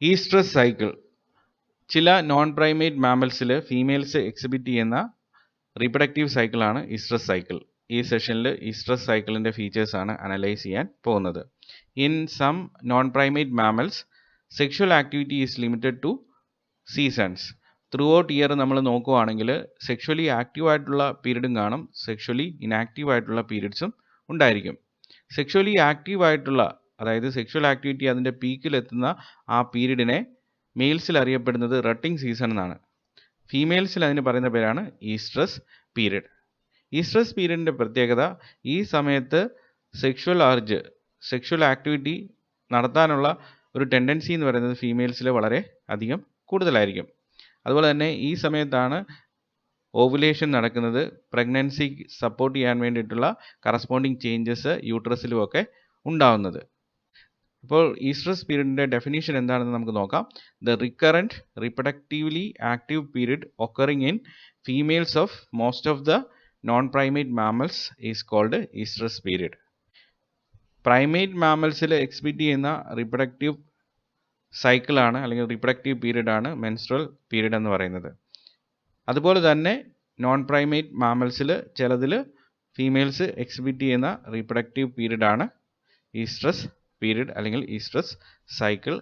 Oestrus cycle ചില non primate മാമൽസിൽ females exhibit ചെയ്യുന്ന റീപ്രൊഡക്റ്റീവ് സൈക്കിളാണ് ഈസ്ട്രസ് സൈക്കിൾ. ഈ സെഷനിൽ ഈസ്ട്രസ് സൈക്കിളിൻ്റെ ഫീച്ചേഴ്സ് ആണ് അനലൈസ് ചെയ്യാൻ പോകുന്നത്. In some non primate mammals sexual activity is limited to seasons. Throughout year നമ്മൾ നോക്കുവാണെങ്കിൽ സെക്ഷുവലി ആക്റ്റീവ് ആയിട്ടുള്ള പീരീഡും കാണും, സെക്ഷുവലി ഇനാക്റ്റീവ് ആയിട്ടുള്ള പീരീഡ്സും ഉണ്ടായിരിക്കും. സെക്ഷുവലി ആക്റ്റീവ് ആയിട്ടുള്ള, അതായത് സെക്ഷുവൽ ആക്ടിവിറ്റി അതിൻ്റെ പീക്കിലെത്തുന്ന ആ പീരീഡിനെ മെയിൽസിൽ അറിയപ്പെടുന്നത് റട്ടിംഗ് സീസൺ എന്നാണ്. ഫീമെയിൽസിൽ അതിന് പറയുന്ന പേരാണ് ഈസ്ട്രസ് പീരീഡ്. ഈസ്ട്രസ് പീരീഡിൻ്റെ പ്രത്യേകത, ഈ സമയത്ത് സെക്ഷുവൽ ആക്ടിവിറ്റി നടത്താനുള്ള ഒരു ടെൻഡൻസി എന്ന് പറയുന്നത് ഫീമെയിൽസിൽ വളരെ അധികം കൂടുതലായിരിക്കും. അതുപോലെ തന്നെ ഈ സമയത്താണ് ഓവുലേഷൻ നടക്കുന്നത്, പ്രഗ്നൻസി സപ്പോർട്ട് ചെയ്യാൻ വേണ്ടിയിട്ടുള്ള കറസ്പോണ്ടിങ് ചേഞ്ചസ് യൂട്രസിലുമൊക്കെ ഉണ്ടാവുന്നത്. അപ്പോൾ ഈസ്ട്രസ് പീരീഡിൻ്റെ ഡെഫിനീഷൻ എന്താണെന്ന് നമുക്ക് നോക്കാം. The recurrent reproductively active period occurring in females of most of the non primate mammals is called estrous period. Primate മാമൽസിൽ എക്സിബിറ്റ് ചെയ്യുന്ന റീപ്രൊഡക്റ്റീവ് സൈക്കിളാണ് അല്ലെങ്കിൽ റീപ്രൊഡക്റ്റീവ് പീരീഡാണ് മെൻസ്ട്രൽ പീരീഡ് എന്ന് പറയുന്നത്. അതുപോലെ തന്നെ നോൺ പ്രൈമേറ്റ് മാമൽസിൽ ചിലതിൽ ഫീമെയിൽസ് എക്സിബിറ്റ് ചെയ്യുന്ന റീപ്രൊഡക്റ്റീവ് പീരീഡാണ് ഈസ്ട്രസ് പീരീഡ് അല്ലെങ്കിൽ estrous cycle.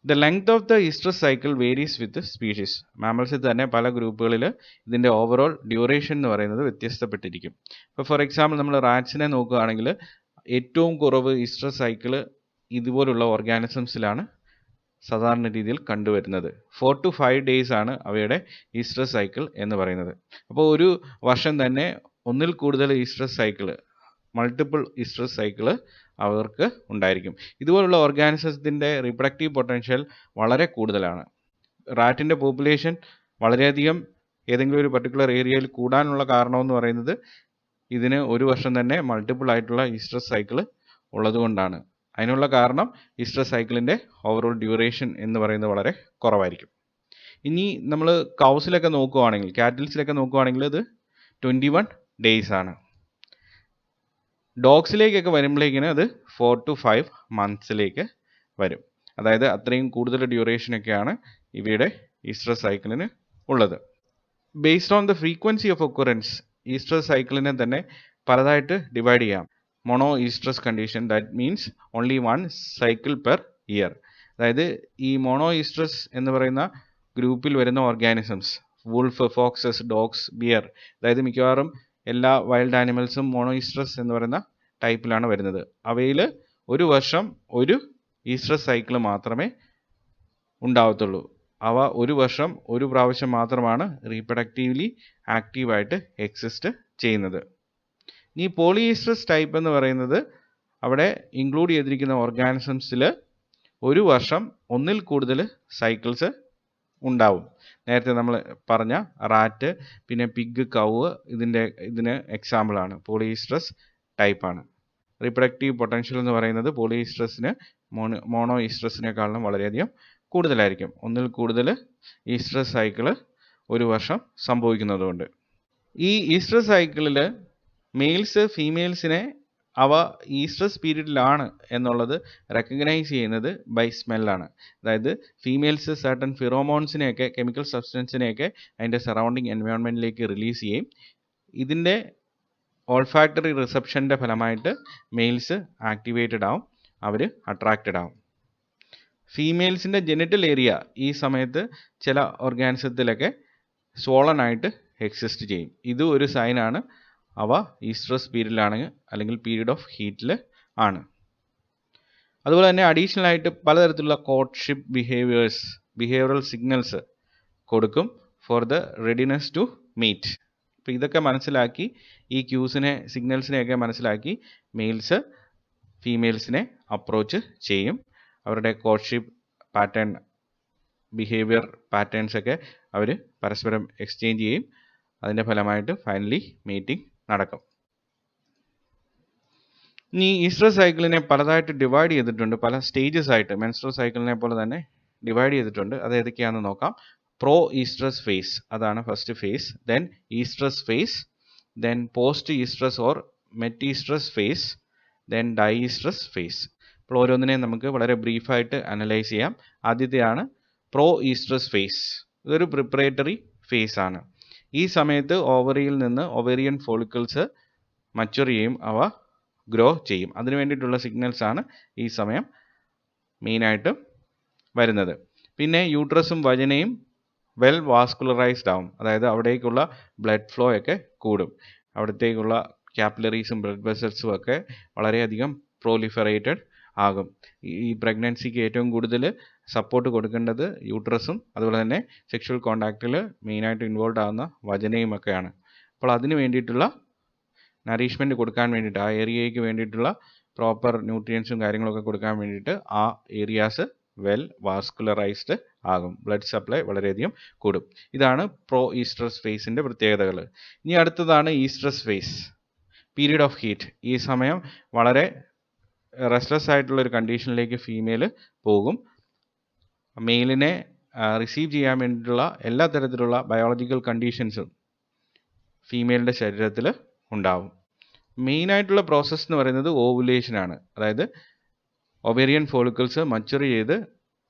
The length of the estrous cycle varies with species. മാമൽസിൽ തന്നെ പല ഗ്രൂപ്പുകളിൽ ഇതിൻ്റെ ഓവറോൾ ഡ്യൂറേഷൻ എന്ന് പറയുന്നത് വ്യത്യസ്തപ്പെട്ടിരിക്കും. ഇപ്പോൾ ഫോർ എക്സാമ്പിൾ നമ്മൾ റാറ്റ്സിനെ നോക്കുകയാണെങ്കിൽ ഏറ്റവും കുറവ് ഈസ്ട്രസ് സൈക്കിള് ഇതുപോലുള്ള ഓർഗാനിസംസിലാണ് സാധാരണ രീതിയിൽ കണ്ടുവരുന്നത്. 4 to 5 days ആണ് അവയുടെ ഈസ്ട്രസ് സൈക്കിൾ എന്ന് പറയുന്നത്. അപ്പോൾ ഒരു വർഷം തന്നെ ഒന്നിൽ കൂടുതൽ oestrus cycle, multiple oestrus cycle അവർക്ക് ഉണ്ടായിരിക്കും. ഇതുപോലുള്ള ഓർഗാനിസത്തിൻ്റെ റീപ്രൊഡക്റ്റീവ് പൊട്ടൻഷ്യൽ വളരെ കൂടുതലാണ്. റാറ്റിൻ്റെ പോപ്പുലേഷൻ വളരെയധികം ഏതെങ്കിലും ഒരു പർട്ടിക്കുലർ ഏരിയയിൽ കൂടാനുള്ള കാരണമെന്ന് പറയുന്നത് ഇതിന് ഒരു വർഷം തന്നെ മൾട്ടിപ്പിൾ ആയിട്ടുള്ള ഈസ്ട്രസ് സൈക്കിള് ഉള്ളതുകൊണ്ടാണ്. അതിനുള്ള കാരണം ഈസ്ട്രസ് സൈക്കിളിൻ്റെ ഓവറോൾ ഡ്യൂറേഷൻ എന്ന് പറയുന്നത് വളരെ കുറവായിരിക്കും. ഇനി നമ്മൾ കൗസിലൊക്കെ നോക്കുകയാണെങ്കിൽ, കാറ്റിൽസിലൊക്കെ നോക്കുകയാണെങ്കിൽ ഇത് 21 days ആണ്. ഡോഗ്സിലേക്കൊക്കെ വരുമ്പോഴേക്കിന് അത് 4 to 5 monthsലേക്ക് വരും. അതായത് അത്രയും കൂടുതൽ ഡ്യൂറേഷനൊക്കെയാണ് ഇവയുടെ ഈസ്ട്രസ് സൈക്കിളിന് ഉള്ളത്. Based on the frequency of occurrence, estrus സൈക്കിളിനെ തന്നെ പലതായിട്ട് ഡിവൈഡ് ചെയ്യാം. Monoestrus condition, that means only 1 cycle per year. അതായത് ഈ മോണോ ഈസ്ട്രസ് എന്ന് പറയുന്ന ഗ്രൂപ്പിൽ വരുന്ന organisms, wolf, foxes, dogs, bear, അതായത് മിക്കവാറും എല്ലാ വൈൽഡ് ആനിമൽസും മോണോ ഈസ്ട്രസ് എന്ന് പറയുന്ന ടൈപ്പിലാണ് വരുന്നത്. അവയിൽ ഒരു വർഷം ഒരു ഈസ്ട്രസ് സൈക്കിൾ മാത്രമേ ഉണ്ടാവത്തുള്ളൂ. അവ ഒരു വർഷം ഒരു പ്രാവശ്യം മാത്രമാണ് റീപ്രൊഡക്റ്റീവ്ലി ആക്റ്റീവായിട്ട് എക്സിസ്റ്റ് ചെയ്യുന്നത്. ഈ പോളിഈസ്ട്രസ് ടൈപ്പ് എന്ന് പറയുന്നത് അവിടെ ഇൻക്ലൂഡ് ചെയ്തിരിക്കുന്ന ഓർഗാനിസംസിൽ ഒരു വർഷം ഒന്നിൽ കൂടുതൽ സൈക്കിൾസ് ഉണ്ടാവും. നേരത്തെ നമ്മൾ പറഞ്ഞ റാറ്റ്, പിന്നെ പിഗ്, കൗവ് ഇതിന് എക്സാമ്പിളാണ്, പോളിഈസ്ട്രസ് ടൈപ്പാണ്. റീപ്രൊഡക്റ്റീവ് പൊട്ടൻഷ്യൽ എന്ന് പറയുന്നത് പോളിഈസ്ട്രസിന് മോണോ ഈസ്ട്രസിനേക്കാളും വളരെയധികം കൂടുതലായിരിക്കും. ഒന്നിൽ കൂടുതൽ ഈസ്ട്രസ് സൈക്കിള് ഒരു വർഷം സംഭവിക്കുന്നതുകൊണ്ട്. ഈ ഈസ്ട്രസ് സൈക്കിളിൽ മെയിൽസ് ഫീമെയിൽസിനെ അവ ഈസ്ട്രസ് പീരീഡിലാണ് എന്നുള്ളത് റെക്കഗ്നൈസ് ചെയ്യുന്നത് ബൈ സ്മെല്ലാണ്. അതായത് ഫീമെയിൽസ് സർട്ടൺ ഫിറോമോൺസിനെയൊക്കെ, കെമിക്കൽ സബ്സ്റ്റൻസിനെയൊക്കെ അതിൻ്റെ സറൗണ്ടിങ് എൻവയോൺമെൻറ്റിലേക്ക് റിലീസ് ചെയ്യും. ഇതിൻ്റെ ഓൾഫാക്ടറി റിസപ്ഷൻ്റെ ഫലമായിട്ട് മെയിൽസ് ആക്ടിവേറ്റഡ് ആവും, അവർ അട്രാക്റ്റഡ് ആവും. ഫീമെയിൽസിൻ്റെ ജെനിറ്റൽ ഏരിയ ഈ സമയത്ത് ചില ഓർഗാനിസത്തിലൊക്കെ സ്വോളൻ ആയിട്ട് എക്സിസ്റ്റ് ചെയ്യും. ഇത് ഒരു സൈനാണ് അവ ഈസ്ട്രസ് പീരീഡിലാണ് അല്ലെങ്കിൽ പീരീഡ് ഓഫ് ഹീറ്റിൽ ആണ്. അതുപോലെ തന്നെ അഡീഷണൽ ആയിട്ട് പലതരത്തിലുള്ള കോർട്ട്ഷിപ്പ് ബിഹേവിയറൽ സിഗ്നൽസ് കൊടുക്കും for the readiness to meet. അപ്പോൾ ഇതൊക്കെ മനസ്സിലാക്കി, ഈ സിഗ്നൽസിനെയൊക്കെ മനസ്സിലാക്കി മെയിൽസ് ഫീമെയിൽസിനെ അപ്രോച്ച് ചെയ്യും. അവരുടെ കോർട്ട്ഷിപ്പ് പാറ്റേൺ, ബിഹേവിയർ പാറ്റേൺസൊക്കെ അവർ പരസ്പരം എക്സ്ചേഞ്ച് ചെയ്യും. അതിൻ്റെ ഫലമായിട്ട് ഫൈനലി മീറ്റിംഗ് നടക്കും. ഇനി ഈസ്ട്രസ് സൈക്കിളിനെ പലതായിട്ട് ഡിവൈഡ് ചെയ്തിട്ടുണ്ട്, പല സ്റ്റേജസ് ആയിട്ട് മെൻസ്ട്രൽ സൈക്കിളിനെ പോലെ തന്നെ ഡിവൈഡ് ചെയ്തിട്ടുണ്ട്. അത് ഏതൊക്കെയാണെന്ന് നോക്കാം. പ്രോ ഈസ്ട്രസ് ഫേസ്, അതാണ് first phase. Then estrus phase, then post estrus or metestrus phase, then diestrus phase. അപ്പോൾ ഓരോന്നിനെയും നമുക്ക് വളരെ ബ്രീഫായിട്ട് അനലൈസ് ചെയ്യാം. ആദ്യത്തെയാണ് പ്രോ ഈസ്ട്രസ് ഫേസ്. ഇതൊരു പ്രിപ്പറേറ്ററി ഫേസ് ആണ്. ഈ സമയത്ത് ഓവറിയിൽ നിന്ന് ഒവേറിയൻ ഫോളിക്കിൾസ് മച്ചുർ ചെയ്യും, അവ ഗ്രോ ചെയ്യും. അതിനു വേണ്ടിയിട്ടുള്ള സിഗ്നൽസ് ആണ് ഈ സമയം മെയിനായിട്ട് വരുന്നത്. പിന്നെ യൂട്രസും വജനയും വെൽ വാസ്കുലറൈസ്ഡ് ആവും, അതായത് അവിടേക്കുള്ള ബ്ലഡ് ഫ്ലോ ഒക്കെ കൂടും. അവിടത്തേക്കുള്ള ക്യാപ്പിലറീസും ബ്ലഡ് വെസൽസും ഒക്കെ വളരെയധികം പ്രോലിഫറേറ്റഡ് ആകും. ഈ പ്രഗ്നൻസിക്ക് ഏറ്റവും കൂടുതൽ സപ്പോർട്ട് കൊടുക്കേണ്ടത് യൂട്രസും അതുപോലെ തന്നെ സെക്ഷൽ കോണ്ടാക്റ്റിൽ മെയിനായിട്ട് ഇൻവോൾവ് ആകുന്ന വജനയും ഒക്കെയാണ്. അപ്പോൾ അതിന് വേണ്ടിയിട്ടുള്ള നറീഷ്മെൻറ്റ് കൊടുക്കാൻ വേണ്ടിയിട്ട്, ആ ഏരിയയ്ക്ക് വേണ്ടിയിട്ടുള്ള പ്രോപ്പർ ന്യൂട്രിയൻസും കാര്യങ്ങളൊക്കെ കൊടുക്കാൻ വേണ്ടിയിട്ട് ആ ഏരിയാസ് വെൽ വാസ്കുലറൈസ്ഡ് ആകും, ബ്ലഡ് സപ്ലൈ വളരെയധികം കൂടും. ഇതാണ് പ്രോ ഈസ്ട്രസ് ഫേസിൻ്റെ പ്രത്യേകതകൾ. ഇനി അടുത്തതാണ് estrus phase, period of heat. ഈ സമയം വളരെ റെസ്റ്റ്ലെസ് ആയിട്ടുള്ള ഒരു കണ്ടീഷനിലേക്ക് ഫീമെയിൽ പോകും. മെയിലിനെ റിസീവ് ചെയ്യാൻ വേണ്ടിയിട്ടുള്ള എല്ലാ തരത്തിലുള്ള ബയോളജിക്കൽ കണ്ടീഷൻസും ഫീമെയിലിൻ്റെ ശരീരത്തിൽ ഉണ്ടാവും. മെയിനായിട്ടുള്ള പ്രോസസ്സ് എന്ന് പറയുന്നത് ഓവുലേഷൻ ആണ്. അതായത് ഒവേറിയൻ ഫോളിക്കിൾസ് മച്ചുർ ചെയ്ത്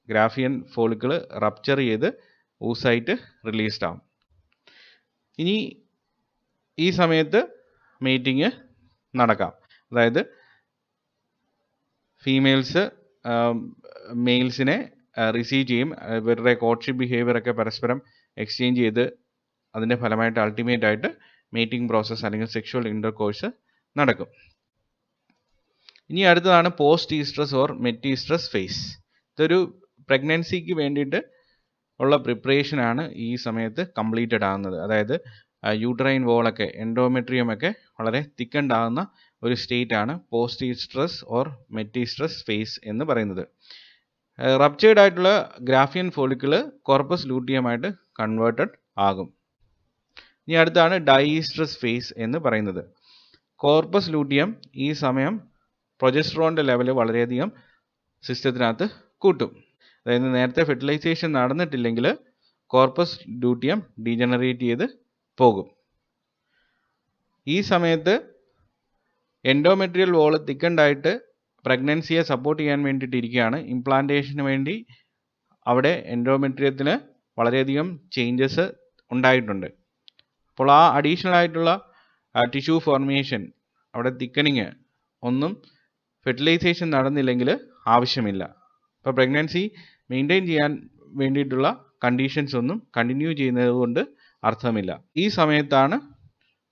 ഗ്രാഫിയൻ ഫോളിക്കിൾ റപ്ചർ ചെയ്ത് ഊസായിട്ട് റിലീസ്ഡ് ആവും. ഇനി ഈ സമയത്ത് മീറ്റിംഗ് നടക്കാം. അതായത് ഫീമെയിൽസ് മെയിൽസിനെ റിസീവ് ചെയ്യും. ഇവരുടെ കോർട്ട്ഷിപ്പ് ബിഹേവിയർ ഒക്കെ പരസ്പരം എക്സ്ചേഞ്ച് ചെയ്ത് അതിൻ്റെ ഫലമായിട്ട് അൾട്ടിമേറ്റ് ആയിട്ട് മീറ്റിംഗ് പ്രോസസ്സ് അല്ലെങ്കിൽ സെക്ഷുവൽ ഇൻ്റർകോഴ്സ് നടക്കും. ഇനി അടുത്തതാണ് പോസ്റ്റ് ഈസ്ട്രസ് ഓർ മെറ്റീസ്ട്രസ് ഫേസ്. ഇതൊരു പ്രഗ്നൻസിക്ക് വേണ്ടിയിട്ട് ഉള്ള പ്രിപ്പറേഷൻ ആണ് ഈ സമയത്ത് കംപ്ലീറ്റഡ് ആകുന്നത്. അതായത് യൂട്രൈൻ വോളൊക്കെ എൻഡോമെട്രിയം ഒക്കെ വളരെ തിക്കൻഡ് ആകുന്ന ഒരു സ്റ്റേറ്റ് ആണ് പോസ്റ്റ് ഈസ്ട്രസ് ഓർ മെറ്റീസ്ട്രസ് ഫേസ് എന്ന് പറയുന്നത്. റപ്ചേർഡ് ആയിട്ടുള്ള ഗ്രാഫിയൻ ഫോളിക്കിള് കോർപ്പസ് ലൂട്ടിയമായിട്ട് കൺവേർട്ടഡ് ആകും. ഇനി അടുത്താണ് ഡൈഈസ്ട്രസ് ഫേസ് എന്ന് പറയുന്നത്. കോർപ്പസ് ലൂട്ടിയം ഈ സമയം പ്രൊജസ്ട്രോണിൻ്റെ ലെവൽ വളരെയധികം സിസ്റ്റത്തിനകത്ത് കൂട്ടും. അതായത് നേരത്തെ ഫെർട്ടിലൈസേഷൻ നടന്നിട്ടില്ലെങ്കിൽ കോർപ്പസ് ലൂട്ടിയം ഡീജനറേറ്റ് ചെയ്ത് പോകും. ഈ സമയത്ത് എൻഡോമെട്രിയൽ വോള് തിക്കണ്ടായിട്ട് പ്രഗ്നൻസിയെ സപ്പോർട്ട് ചെയ്യാൻ വേണ്ടിയിട്ട് ഇരിക്കുകയാണ്. ഇംപ്ലാന്റേഷന് വേണ്ടി അവിടെ എൻഡോമെട്രിയത്തിന് വളരെയധികം ചേഞ്ചസ് ഉണ്ടായിട്ടുണ്ട്. അപ്പോൾ ആ അഡീഷണൽ ആയിട്ടുള്ള ടിഷ്യൂ ഫോർമേഷൻ, അവിടെ തിക്കനിങ് ഒന്നും ഫെർട്ടിലൈസേഷൻ നടന്നില്ലെങ്കിൽ ആവശ്യമില്ല. അപ്പോൾ പ്രഗ്നൻസി മെയിൻറ്റെയിൻ ചെയ്യാൻ വേണ്ടിയിട്ടുള്ള കണ്ടീഷൻസ് ഒന്നും കണ്ടിന്യൂ ചെയ്യുന്നത് കൊണ്ട് അർത്ഥമില്ല. ഈ സമയത്താണ്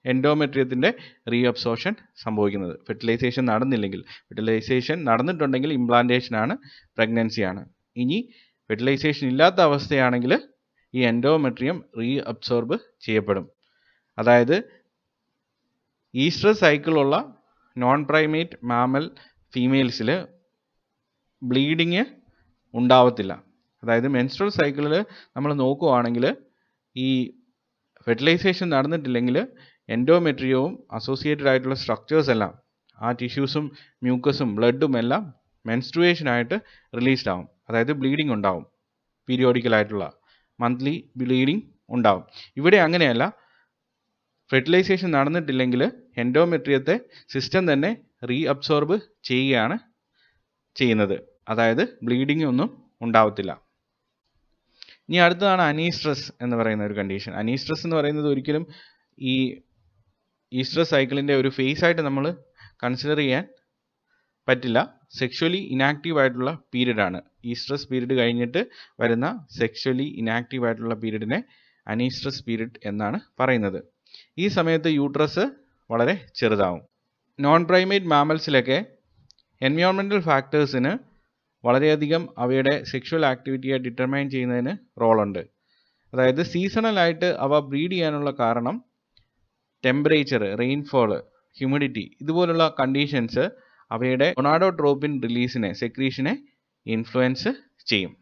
എൻഡോമെട്രിയത്തിൻ്റെ റീഅബ്സോർഷൻ സംഭവിക്കുന്നത്. ഫെർട്ടിലൈസേഷൻ നടന്നില്ലെങ്കിൽ, ഫെർട്ടിലൈസേഷൻ നടന്നിട്ടുണ്ടെങ്കിൽ ഇംപ്ലാന്റേഷനാണ്, പ്രഗ്നൻസിയാണ്. ഇനി ഫെർട്ടിലൈസേഷൻ ഇല്ലാത്ത അവസ്ഥയാണെങ്കിൽ ഈ എൻഡോമെട്രിയം റീഅബ്സോർബ് ചെയ്യപ്പെടും. അതായത് ഈസ്ട്രസ് സൈക്കിളുള്ള നോൺ പ്രൈമേറ്റ് മാമൽ ഫീമെയിൽസിൽ ബ്ലീഡിങ് ഉണ്ടാവത്തില്ല. അതായത് മെൻസ്ട്രൽ സൈക്കിളിൽ നമ്മൾ നോക്കുകയാണെങ്കിൽ ഈ ഫെർട്ടിലൈസേഷൻ നടന്നിട്ടില്ലെങ്കിൽ എൻഡോമെട്രിയവും അസോസിയേറ്റഡ് ആയിട്ടുള്ള സ്ട്രക്ചേഴ്സ് എല്ലാം, ആ ടിഷ്യൂസും മ്യൂക്കസും ബ്ലഡും എല്ലാം മെൻസ്ട്രുവേഷനായിട്ട് റിലീസ്ഡ് ആവും. അതായത് ബ്ലീഡിങ് ഉണ്ടാവും, പീരിയോഡിക്കലായിട്ടുള്ള മന്ത്ലി ബ്ലീഡിങ് ഉണ്ടാവും. ഇവിടെ അങ്ങനെയല്ല. ഫെർട്ടിലൈസേഷൻ നടന്നിട്ടില്ലെങ്കിൽ എൻഡോമെട്രിയത്തെ സിസ്റ്റം തന്നെ റീഅബ്സോർബ് ചെയ്യുകയാണ് ചെയ്യുന്നത്. അതായത് ബ്ലീഡിങ് ഒന്നും ഉണ്ടാവത്തില്ല. ഇനി അടുത്തതാണ് അനീസ്ട്രസ് എന്ന് പറയുന്ന ഒരു കണ്ടീഷൻ. അനീസ്ട്രസ് എന്ന് പറയുന്നത് ഒരിക്കലും ഈ ഈസ്ട്രസ് സൈക്കിളിൻ്റെ ഒരു ഫേസ് ആയിട്ട് നമ്മൾ കൺസിഡർ ചെയ്യാൻ പറ്റില്ല. സെക്ഷുവലി ഇനാക്റ്റീവ് ആയിട്ടുള്ള പീരീഡ് ആണ്. ഈസ്ട്രസ് പീരീഡ് കഴിഞ്ഞിട്ട് വരുന്ന സെക്ഷുവലി ഇനാക്റ്റീവ് ആയിട്ടുള്ള പീരീഡിനെ അനീസ്ട്രസ് പീരീഡ് എന്നാണ് പറയുന്നത്. ഈ സമയത്ത് യൂട്രസ് വളരെ ചെറുതാവും. നോൺ പ്രൈമേറ്റ് മാമൽസിലൊക്കെ എൻവയോൺമെൻറ്റൽ ഫാക്ടേഴ്സിന് വളരെയധികം അവയുടെ സെക്ഷുവൽ ആക്ടിവിറ്റിയെ ഡിറ്റർമൈൻ ചെയ്യുന്നതിന് റോളുണ്ട്. അതായത് സീസണലായിട്ട് അവ ബ്രീഡ് ചെയ്യാനുള്ള കാരണം ടെമ്പറേച്ചർ, റെയിൻഫോള്, ഹ്യൂമിഡിറ്റി ഇതുപോലുള്ള കണ്ടീഷൻസ് അവയുടെ ഗൊണാഡോട്രോപ്പിൻ റിലീസിനെ, സെക്രീഷനെ ഇൻഫ്ലുവൻസ് ചെയ്യും.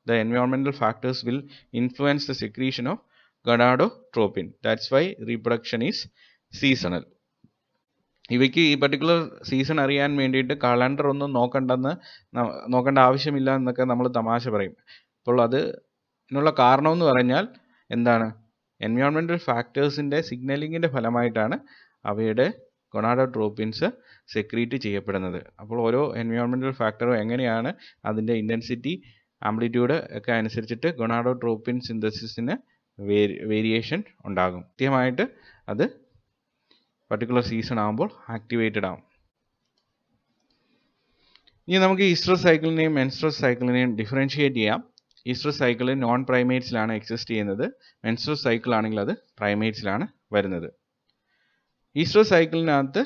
The environmental factors will influence the secretion of gonadotropin. That's why reproduction is seasonal. ഇവയ്ക്ക് ഈ പർട്ടിക്കുലർ സീസൺ അറിയാൻ വേണ്ടിയിട്ട് കലണ്ടർ ഒന്നും നോക്കേണ്ട ആവശ്യമില്ല എന്നൊക്കെ നമ്മൾ തമാശ പറയും. അപ്പോൾ അതിനുള്ള കാരണം എന്ന് പറഞ്ഞാൽ എന്താണ്? എൻവയോൺമെൻറ്റൽ ഫാക്ടേഴ്സിൻ്റെ സിഗ്നലിങ്ങിൻ്റെ ഫലമായിട്ടാണ് അവയുടെ ഗൊണാഡോട്രോപ്പിൻസ് സെക്രീറ്റ് ചെയ്യപ്പെടുന്നത്. അപ്പോൾ ഓരോ എൻവയോൺമെൻറ്റൽ ഫാക്ടറും എങ്ങനെയാണ് അതിൻ്റെ ഇൻറ്റൻസിറ്റി ആംപ്ലിറ്റ്യൂഡ് ഒക്കെ അനുസരിച്ചിട്ട് ഗൊണാഡോട്രോപ്പിൻ സിന്തസിസിന് വേരിയേഷൻ ഉണ്ടാകും. കൃത്യമായിട്ട് അത് പർട്ടിക്കുലർ സീസൺ ആകുമ്പോൾ ആക്ടിവേറ്റഡ് ആകും. ഇനി നമുക്ക് ഈസ്ട്രസ് സൈക്കിളിനെയും മെൻസ്ട്രസ് സൈക്കിളിനെയും ഡിഫറൻഷിയേറ്റ് ചെയ്യാം. ഈസ്ട്രസ് സൈക്കിൾ നോൺ പ്രൈമേറ്റ്സിലാണ് എക്സിസ്റ്റ് ചെയ്യുന്നത്. മെൻസ്ട്രസ് സൈക്കിൾ ആണെങ്കിൽ അത് പ്രൈമേറ്റ്സിലാണ് വരുന്നത്. ഈസ്ട്രസ് സൈക്കിളിനകത്ത്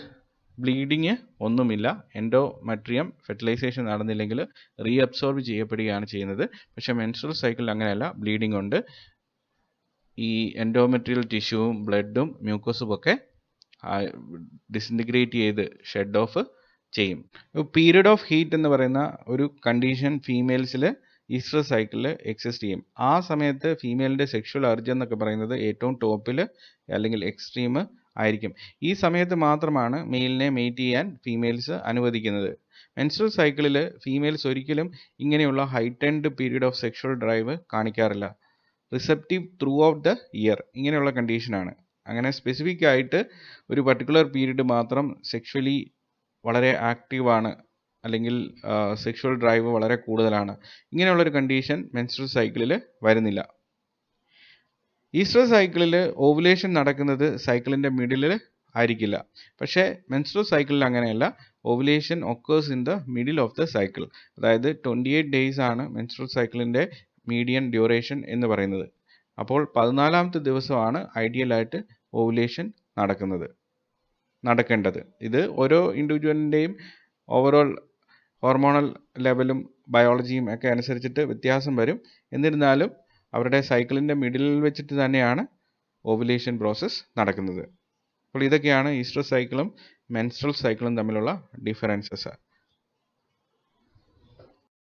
ബ്ലീഡിങ് ഒന്നുമില്ല. എൻഡോമെട്രിയം ഫെർട്ടിലൈസേഷൻ നടന്നില്ലെങ്കിൽ റീഅബ്സോർബ് ചെയ്യപ്പെടുകയാണ് ചെയ്യുന്നത്. പക്ഷേ മെൻസ്ട്രൽ സൈക്കിളിൽ അങ്ങനെയല്ല, ബ്ലീഡിംഗ് ഉണ്ട്. ഈ എൻഡോമെട്രിയൽ ടിഷ്യൂവും ബ്ലഡും മ്യൂക്കസും ഒക്കെ ഡിസിൻറ്റിഗ്രേറ്റ് ചെയ്ത് ഷെഡ് ഓഫ് ചെയ്യും. പീരിയഡ് ഓഫ് ഹീറ്റ് എന്ന് പറയുന്ന ഒരു കണ്ടീഷൻ ഫീമെയിൽസിൽ ഈസ്ട്രസ് സൈക്കിളിൽ എക്സിസ്റ്റ് ചെയ്യും. ആ സമയത്ത് ഫീമെയിലിൻ്റെ സെക്ഷുവൽ അർജ് എന്നൊക്കെ പറയുന്നത് ഏറ്റവും ടോപ്പിൽ അല്ലെങ്കിൽ എക്സ്ട്രീം ആയിരിക്കും. ഈ സമയത്ത് മാത്രമാണ് മെയിലിനെ മേറ്റ് ചെയ്യാൻ ഫീമെയിൽസ് അനുവദിക്കുന്നത്. മെൻസ്ട്രൽ സൈക്കിളിൽ ഫീമെയിൽസ് ഒരിക്കലും ഇങ്ങനെയുള്ള heightened period of sexual drive കാണിക്കാറില്ല. Receptive throughout the year ഇങ്ങനെയുള്ള കണ്ടീഷനാണ്. അങ്ങനെ സ്പെസിഫിക് ആയിട്ട് ഒരു പർട്ടിക്കുലർ പീരീഡ് മാത്രം സെക്ഷുവലി വളരെ ആക്റ്റീവാണ് അല്ലെങ്കിൽ സെക്ഷുവൽ ഡ്രൈവ് വളരെ കൂടുതലാണ്, ഇങ്ങനെയുള്ളൊരു കണ്ടീഷൻ മെൻസ്ട്രൽ സൈക്കിളിൽ വരുന്നില്ല. ഈസ്ട്രസ് സൈക്കിളിൽ ഓവുലേഷൻ നടക്കുന്നത് സൈക്കിളിൻ്റെ മിഡിലിൽ ആയിരിക്കില്ല. പക്ഷേ മെൻസ്ട്രൽ സൈക്കിളിൽ അങ്ങനെയല്ല. Ovulation occurs in the middle of the cycle. അതായത് 28 ഡേയ്സ് ആണ് മെൻസ്ട്രൽ സൈക്കിളിൻ്റെ മീഡിയൻ ഡ്യൂറേഷൻ എന്ന് പറയുന്നത്. അപ്പോൾ 14ാമത്തെ ദിവസമാണ് ഐഡിയലായിട്ട് ഓവുലേഷൻ നടക്കേണ്ടത്. ഇത് ഓരോ ഇൻഡിവിജ്വലിൻ്റെയും ഓവറോൾ ഹോർമോണൽ ലെവലും ബയോളജിയും ഒക്കെ അനുസരിച്ചിട്ട് വ്യത്യാസം വരും. എന്നിരുന്നാലും അവരുടെ സൈക്കിളിൻ്റെ മിഡിലിൽ വെച്ചിട്ട് തന്നെയാണ് ഓവുലേഷൻ പ്രോസസ്സ് നടക്കുന്നത്. അപ്പോൾ ഇതൊക്കെയാണ് ഈസ്ട്രസ് സൈക്കിളും മെൻസ്ട്രൽ സൈക്കിളും തമ്മിലുള്ള ഡിഫറൻസസ്.